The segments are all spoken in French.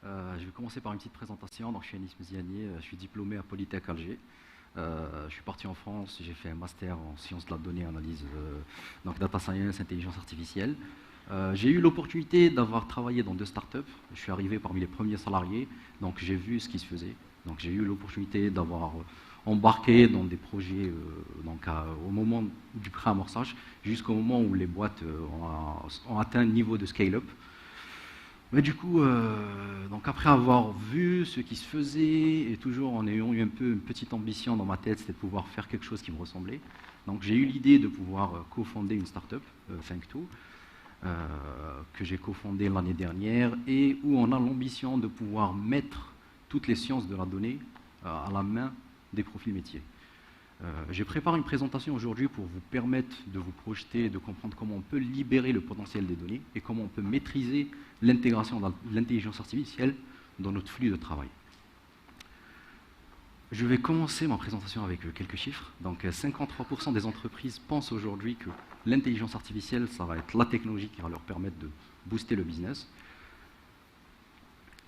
Je vais commencer par une petite présentation. Donc, je suis Anis Mziani, je suis diplômé à Polytech Alger. Je suis parti en France, j'ai fait un master en sciences de la donnée, analyse, donc data science, intelligence artificielle. J'ai eu l'opportunité d'avoir travaillé dans deux startups. Je suis arrivé parmi les premiers salariés, donc j'ai vu ce qui se faisait. Donc j'ai eu l'opportunité d'avoir embarqué dans des projets au moment du pré-amorçage jusqu'au moment où les boîtes ont atteint un niveau de scale-up. Mais du coup, donc après avoir vu ce qui se faisait et toujours en ayant eu un peu une petite ambition dans ma tête, c'était de pouvoir faire quelque chose qui me ressemblait. Donc j'ai eu l'idée de pouvoir cofonder une startup, Think2, que j'ai cofondée l'année dernière et où on a l'ambition de pouvoir mettre toutes les sciences de la donnée à la main des profils métiers. J'ai préparé une présentation aujourd'hui pour vous permettre de vous projeter et de comprendre comment on peut libérer le potentiel des données et comment on peut maîtriser l'intégration de l'intelligence artificielle dans notre flux de travail. Je vais commencer ma présentation avec quelques chiffres. Donc 53% des entreprises pensent aujourd'hui que l'intelligence artificielle, ça va être la technologie qui va leur permettre de booster le business.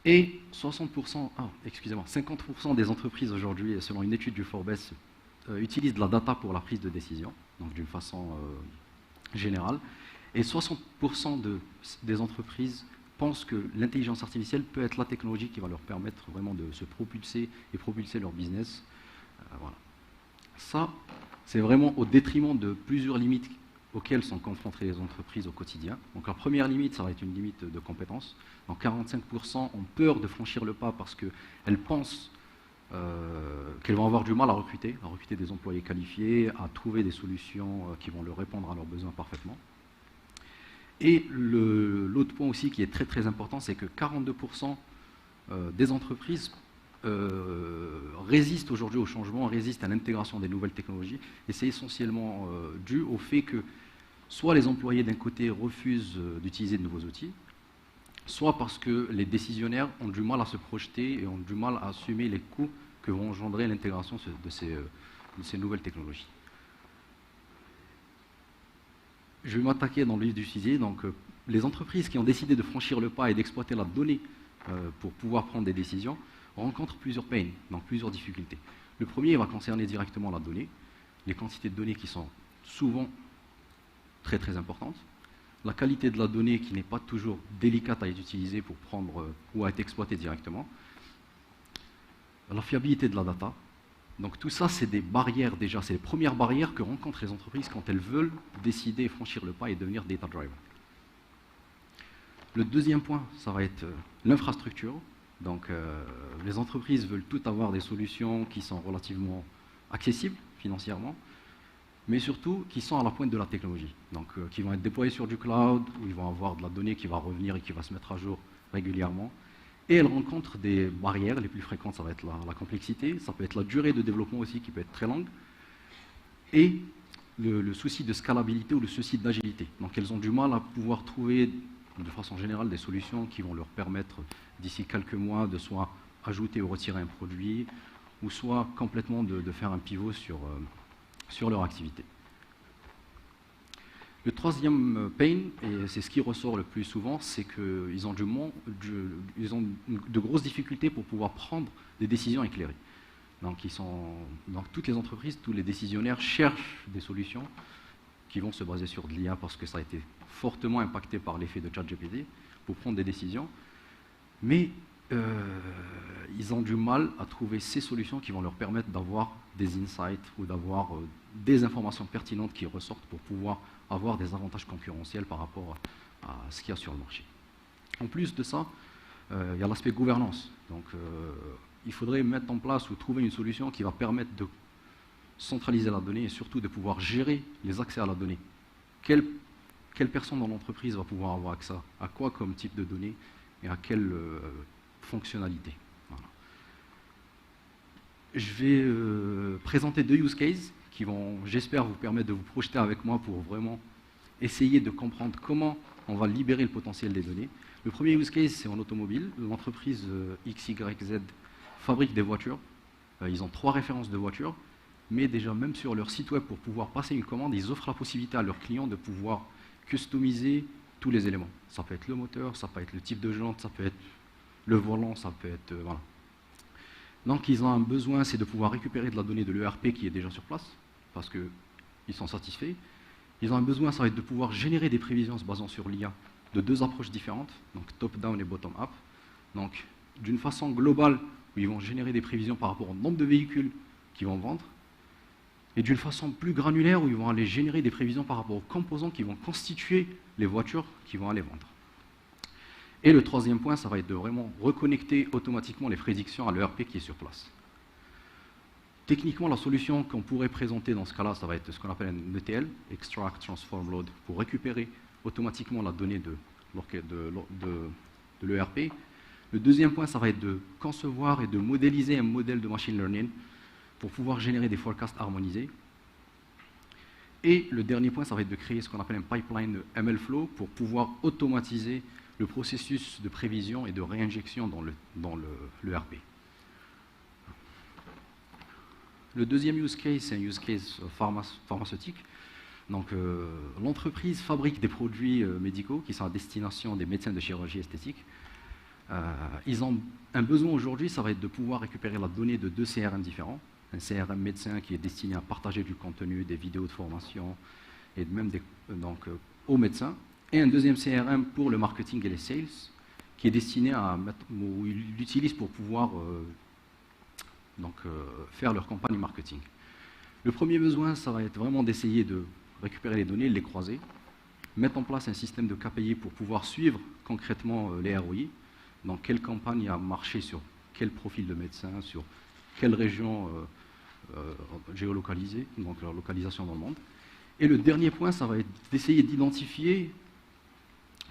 Et 50% des entreprises aujourd'hui, selon une étude du Forbes, utilisent de la data pour la prise de décision, donc d'une façon générale. Et 60% des entreprises pensent que l'intelligence artificielle peut être la technologie qui va leur permettre vraiment de se propulser et propulser leur business. Voilà. Ça, c'est vraiment au détriment de plusieurs limites auxquelles sont confrontées les entreprises au quotidien. Donc la première limite, ça va être une limite de compétences. Donc 45% ont peur de franchir le pas parce qu'elles pensent qu'elles vont avoir du mal à recruter des employés qualifiés, à trouver des solutions qui vont leur répondre à leurs besoins parfaitement. Et l'autre point aussi qui est très très important, c'est que 42% des entreprises résistent aujourd'hui au changement, résistent à l'intégration des nouvelles technologies, et c'est essentiellement dû au fait que soit les employés d'un côté refusent d'utiliser de nouveaux outils, soit parce que les décisionnaires ont du mal à se projeter et ont du mal à assumer les coûts que vont engendrer l'intégration de ces nouvelles technologies. Je vais m'attaquer dans le vif du sujet. Donc, les entreprises qui ont décidé de franchir le pas et d'exploiter la donnée pour pouvoir prendre des décisions rencontrent plusieurs pains, donc plusieurs difficultés. Le premier va concerner directement la donnée, les quantités de données qui sont souvent très très importantes, la qualité de la donnée qui n'est pas toujours délicate à être utilisée pour prendre ou à être exploitée directement, la fiabilité de la data. Donc tout ça, c'est des barrières déjà, c'est les premières barrières que rencontrent les entreprises quand elles veulent décider et franchir le pas et devenir data driver. Le deuxième point, ça va être l'infrastructure. Donc les entreprises veulent toutes avoir des solutions qui sont relativement accessibles financièrement, mais surtout qui sont à la pointe de la technologie. Donc qui vont être déployées sur du cloud, où ils vont avoir de la donnée qui va revenir et qui va se mettre à jour régulièrement. Et elles rencontrent des barrières, les plus fréquentes, ça va être la complexité, ça peut être la durée de développement aussi qui peut être très longue, et le souci de scalabilité ou le souci d'agilité. Donc elles ont du mal à pouvoir trouver de façon générale des solutions qui vont leur permettre d'ici quelques mois de soit ajouter ou retirer un produit, ou soit complètement de faire un pivot sur leur activité. Le troisième pain, et c'est ce qui ressort le plus souvent, c'est qu'ils ont de grosses difficultés pour pouvoir prendre des décisions éclairées. Donc, toutes les entreprises, tous les décisionnaires cherchent des solutions qui vont se baser sur de l'IA parce que ça a été fortement impacté par l'effet de ChatGPT pour prendre des décisions. Mais ils ont du mal à trouver ces solutions qui vont leur permettre d'avoir des insights ou d'avoir des informations pertinentes qui ressortent pour pouvoir avoir des avantages concurrentiels par rapport à ce qu'il y a sur le marché. En plus de ça, il y a l'aspect gouvernance. Donc, il faudrait mettre en place ou trouver une solution qui va permettre de centraliser la donnée et surtout de pouvoir gérer les accès à la donnée. Quelle personne dans l'entreprise va pouvoir avoir accès à quoi comme type de données et à quelle fonctionnalité. Voilà. Je vais présenter deux use cases qui vont, j'espère, vous permettre de vous projeter avec moi pour vraiment essayer de comprendre comment on va libérer le potentiel des données. Le premier use case, c'est en automobile. L'entreprise XYZ fabrique des voitures. Ils ont 3 références de voitures, mais déjà même sur leur site web, pour pouvoir passer une commande, ils offrent la possibilité à leurs clients de pouvoir customiser tous les éléments. Ça peut être le moteur, ça peut être le type de jante, ça peut être Le volant, ça peut être... voilà. Donc ils ont un besoin, c'est de pouvoir récupérer de la donnée de l'ERP qui est déjà sur place, parce qu'ils sont satisfaits. Ils ont un besoin, ça va être de pouvoir générer des prévisions se basant sur l'IA de deux approches différentes, donc top-down et bottom-up. Donc d'une façon globale, où ils vont générer des prévisions par rapport au nombre de véhicules qu'ils vont vendre, et d'une façon plus granulaire, où ils vont aller générer des prévisions par rapport aux composants qui vont constituer les voitures qu'ils vont aller vendre. Et le troisième point, ça va être de vraiment reconnecter automatiquement les prédictions à l'ERP qui est sur place. Techniquement, la solution qu'on pourrait présenter dans ce cas-là, ça va être ce qu'on appelle un ETL, Extract Transform Load, pour récupérer automatiquement la donnée de l'ERP. Le deuxième point, ça va être de concevoir et de modéliser un modèle de machine learning pour pouvoir générer des forecasts harmonisés. Et le dernier point, ça va être de créer ce qu'on appelle un pipeline de MLflow pour pouvoir automatiser le processus de prévision et de réinjection dans l'ERP. Le deuxième use case, c'est un use case pharmaceutique. Donc, l'entreprise fabrique des produits médicaux qui sont à destination des médecins de chirurgie esthétique. Ils ont un besoin aujourd'hui, ça va être de pouvoir récupérer la donnée de deux CRM différents. Un CRM médecin qui est destiné à partager du contenu, des vidéos de formation, et même aux médecins. Et un deuxième CRM pour le marketing et les sales, qui est destiné à où ils l'utilisent pour pouvoir faire leur campagne marketing. Le premier besoin, ça va être vraiment d'essayer de récupérer les données, les croiser, mettre en place un système de KPI pour pouvoir suivre concrètement les ROI, dans quelle campagne a marché sur quel profil de médecin, sur quelle région géolocalisée, donc leur localisation dans le monde. Et le dernier point, ça va être d'essayer d'identifier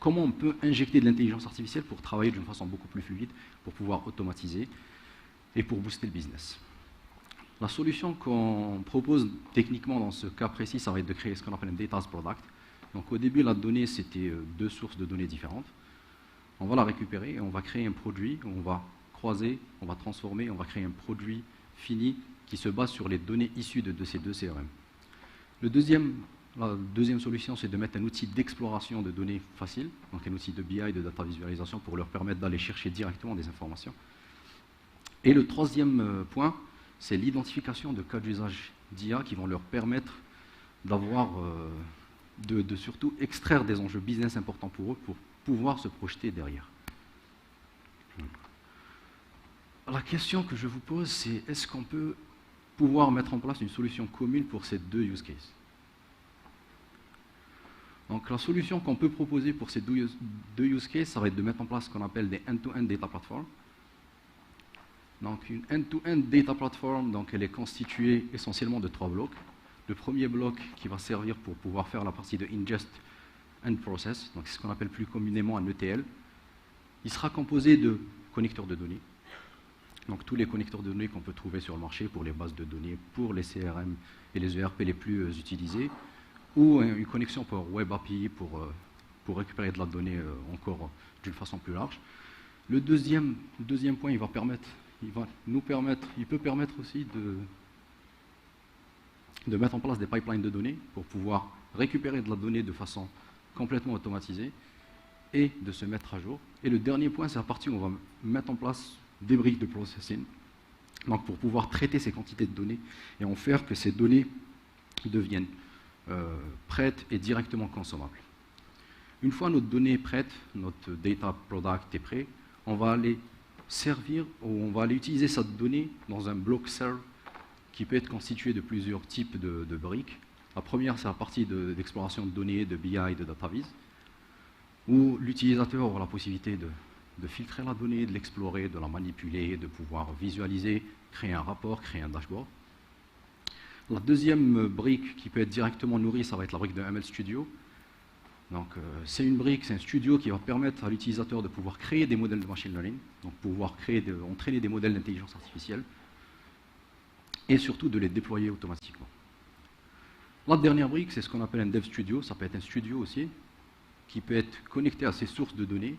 comment on peut injecter de l'intelligence artificielle pour travailler d'une façon beaucoup plus fluide, pour pouvoir automatiser et pour booster le business. La solution qu'on propose techniquement dans ce cas précis, ça va être de créer ce qu'on appelle un data as product. Donc au début, la donnée, c'était deux sources de données différentes. On va la récupérer et on va créer un produit, on va croiser, on va transformer, on va créer un produit fini qui se base sur les données issues de ces deux CRM. La deuxième solution, c'est de mettre un outil d'exploration de données facile, donc un outil de BI, de data visualisation, pour leur permettre d'aller chercher directement des informations. Et le troisième point, c'est l'identification de cas d'usage d'IA qui vont leur permettre d'avoir, de surtout extraire des enjeux business importants pour eux pour pouvoir se projeter derrière. La question que je vous pose, c'est est-ce qu'on peut pouvoir mettre en place une solution commune pour ces deux use cases? Donc la solution qu'on peut proposer pour ces deux use cases, ça va être de mettre en place ce qu'on appelle des end-to-end data platforms. Donc une end-to-end data platform, donc elle est constituée essentiellement de trois blocs. Le premier bloc qui va servir pour pouvoir faire la partie de ingest and process, donc c'est ce qu'on appelle plus communément un ETL. Il sera composé de connecteurs de données. Donc tous les connecteurs de données qu'on peut trouver sur le marché pour les bases de données, pour les CRM et les ERP les plus utilisés, ou une connexion pour Web API pour récupérer de la donnée encore d'une façon plus large. Le deuxième point, il peut permettre aussi de mettre en place des pipelines de données pour pouvoir récupérer de la donnée de façon complètement automatisée et de se mettre à jour. Et le dernier point, c'est la partie où on va mettre en place des briques de processing, donc pour pouvoir traiter ces quantités de données et en faire que ces données deviennent prêtes et directement consommables. Une fois notre donnée est prête, notre data product est prêt, on va aller utiliser cette donnée dans un bloc serve qui peut être constitué de plusieurs types de briques. La première, c'est la partie d'exploration de données, de BI, de DataVis, où l'utilisateur aura la possibilité de filtrer la donnée, de l'explorer, de la manipuler, de pouvoir visualiser, créer un rapport, créer un dashboard. La deuxième brique qui peut être directement nourrie, ça va être la brique de ML Studio. Donc c'est une brique, c'est un studio qui va permettre à l'utilisateur de pouvoir créer des modèles de machine learning, donc pouvoir entraîner des modèles d'intelligence artificielle, et surtout de les déployer automatiquement. La dernière brique, c'est ce qu'on appelle un Dev Studio, ça peut être un studio aussi, qui peut être connecté à ces sources de données,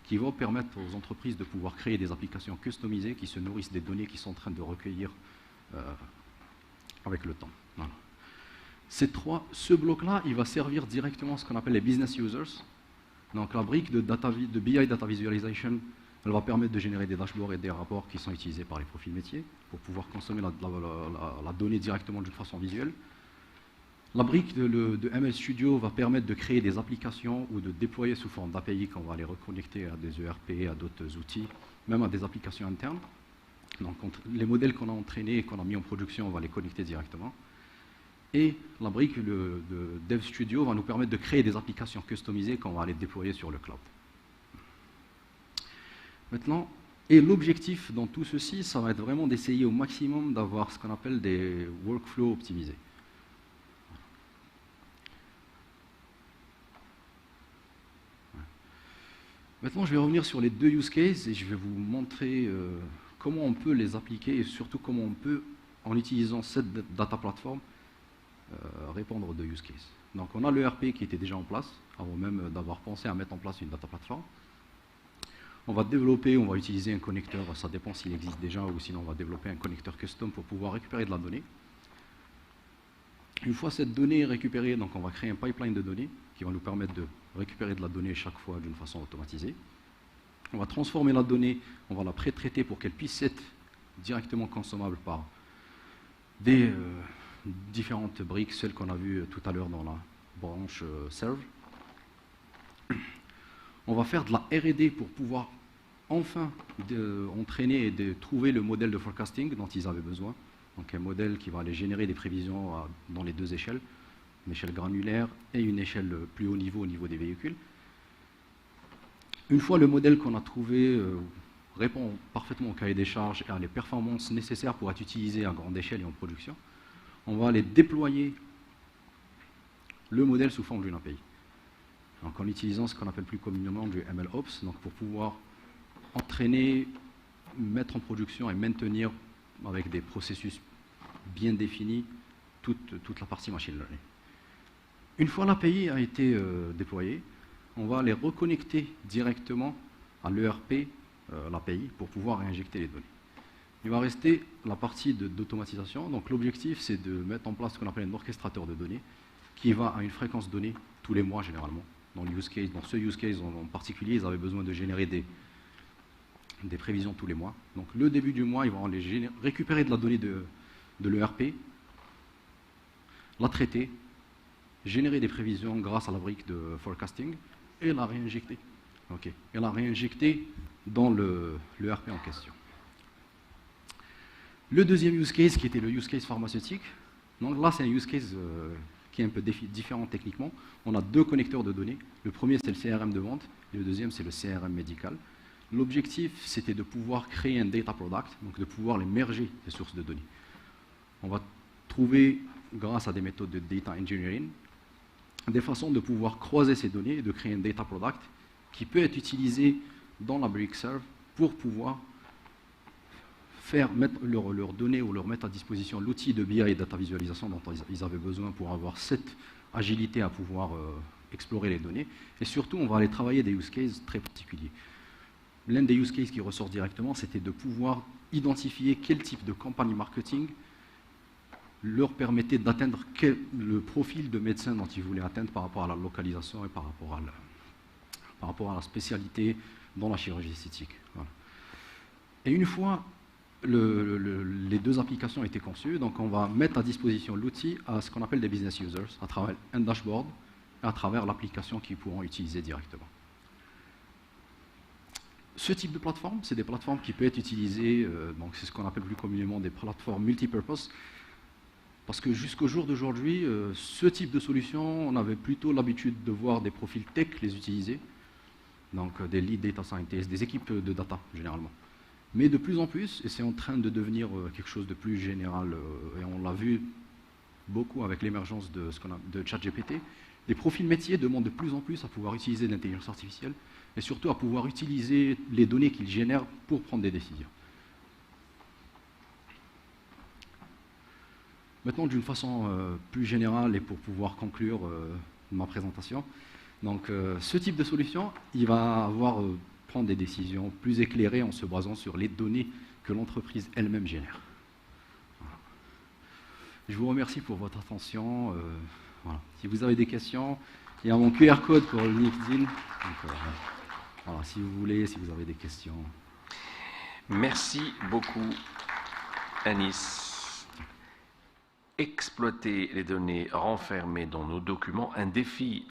qui vont permettre aux entreprises de pouvoir créer des applications customisées qui se nourrissent des données qu'ils sont en train de recueillir avec le temps. Voilà. Ce bloc-là, il va servir directement à ce qu'on appelle les business users. Donc la brique de BI Data Visualization Elle va permettre de générer des dashboards et des rapports qui sont utilisés par les profils métiers pour pouvoir consommer la donnée directement d'une façon visuelle. La brique de ML Studio va permettre de créer des applications ou de déployer sous forme d'API qu'on va les reconnecter à des ERP, à d'autres outils, même à des applications internes. Donc les modèles qu'on a entraînés et qu'on a mis en production, on va les connecter directement. Et la brique de Dev Studio va nous permettre de créer des applications customisées qu'on va aller déployer sur le cloud. Maintenant, et l'objectif dans tout ceci, ça va être vraiment d'essayer au maximum d'avoir ce qu'on appelle des workflows optimisés. Maintenant, je vais revenir sur les deux use cases et je vais vous montrer comment on peut les appliquer et surtout comment on peut, en utilisant cette data platform, répondre aux deux use cases. Donc, on a l'ERP qui était déjà en place, avant même d'avoir pensé à mettre en place une data platform. On va développer, on va utiliser un connecteur, ça dépend s'il existe déjà ou sinon on va développer un connecteur custom pour pouvoir récupérer de la donnée. Une fois cette donnée récupérée, donc on va créer un pipeline de données qui va nous permettre de récupérer de la donnée chaque fois d'une façon automatisée. On va transformer la donnée, on va la pré-traiter pour qu'elle puisse être directement consommable par des différentes briques, celles qu'on a vues tout à l'heure dans la branche Serve. On va faire de la R&D pour pouvoir enfin entraîner et de trouver le modèle de forecasting dont ils avaient besoin. Donc un modèle qui va aller générer des prévisions dans les deux échelles, une échelle granulaire et une échelle plus haut niveau au niveau des véhicules. Une fois le modèle qu'on a trouvé répond parfaitement au cahier des charges et à les performances nécessaires pour être utilisé à grande échelle et en production, on va aller déployer le modèle sous forme d'une API. Donc en utilisant ce qu'on appelle plus communément du MLOps, donc pour pouvoir entraîner, mettre en production et maintenir avec des processus bien définis toute la partie machine learning. Une fois l'API a été déployée, on va les reconnecter directement à l'ERP, l'API, pour pouvoir réinjecter les données. Il va rester la partie d'automatisation. Donc l'objectif, c'est de mettre en place ce qu'on appelle un orchestrateur de données qui va à une fréquence donnée tous les mois généralement. Dans ce use case en particulier, ils avaient besoin de générer des prévisions tous les mois. Donc le début du mois, ils vont aller récupérer de la donnée de l'ERP, la traiter, générer des prévisions grâce à la brique de forecasting et la réinjecter. Okay. Et la réinjecter dans l'ERP en question. Le deuxième use case, qui était le use case pharmaceutique, donc là c'est un use case qui est un peu différent techniquement. On a deux connecteurs de données. Le premier c'est le CRM de vente, et le deuxième c'est le CRM médical. L'objectif c'était de pouvoir créer un data product, donc de pouvoir les merger, ces sources de données. On va trouver, grâce à des méthodes de data engineering, des façons de pouvoir croiser ces données et de créer un data product qui peut être utilisé dans la brique Serve pour pouvoir mettre leurs données ou leur mettre à disposition l'outil de BI et data visualisation dont ils avaient besoin pour avoir cette agilité à pouvoir explorer les données. Et surtout, on va aller travailler des use cases très particuliers. L'un des use cases qui ressort directement, c'était de pouvoir identifier quel type de campagne marketing leur permettait d'atteindre le profil de médecin dont ils voulaient atteindre par rapport à la localisation et par rapport à la spécialité dans la chirurgie esthétique. Voilà. Et une fois les deux applications ont été conçues, donc on va mettre à disposition l'outil à ce qu'on appelle des business users, à travers un dashboard et à travers l'application qu'ils pourront utiliser directement. Ce type de plateforme, c'est des plateformes qui peuvent être utilisées, donc c'est ce qu'on appelle plus communément des plateformes multipurpose, parce que jusqu'au jour d'aujourd'hui, ce type de solution, on avait plutôt l'habitude de voir des profils tech les utiliser, donc des lead data scientists, des équipes de data généralement. Mais de plus en plus, et c'est en train de devenir quelque chose de plus général, et on l'a vu beaucoup avec l'émergence de ChatGPT, les profils métiers demandent de plus en plus à pouvoir utiliser l'intelligence artificielle et surtout à pouvoir utiliser les données qu'ils génèrent pour prendre des décisions. Maintenant, d'une façon plus générale et pour pouvoir conclure ma présentation, donc ce type de solution, il va prendre des décisions plus éclairées en se basant sur les données que l'entreprise elle-même génère. Voilà. Je vous remercie pour votre attention. Voilà. Si vous avez des questions, il y a mon QR code pour le LinkedIn. Donc, Voilà, si vous voulez, si vous avez des questions. Merci beaucoup, Anis. Exploiter les données renfermées dans nos documents, un défi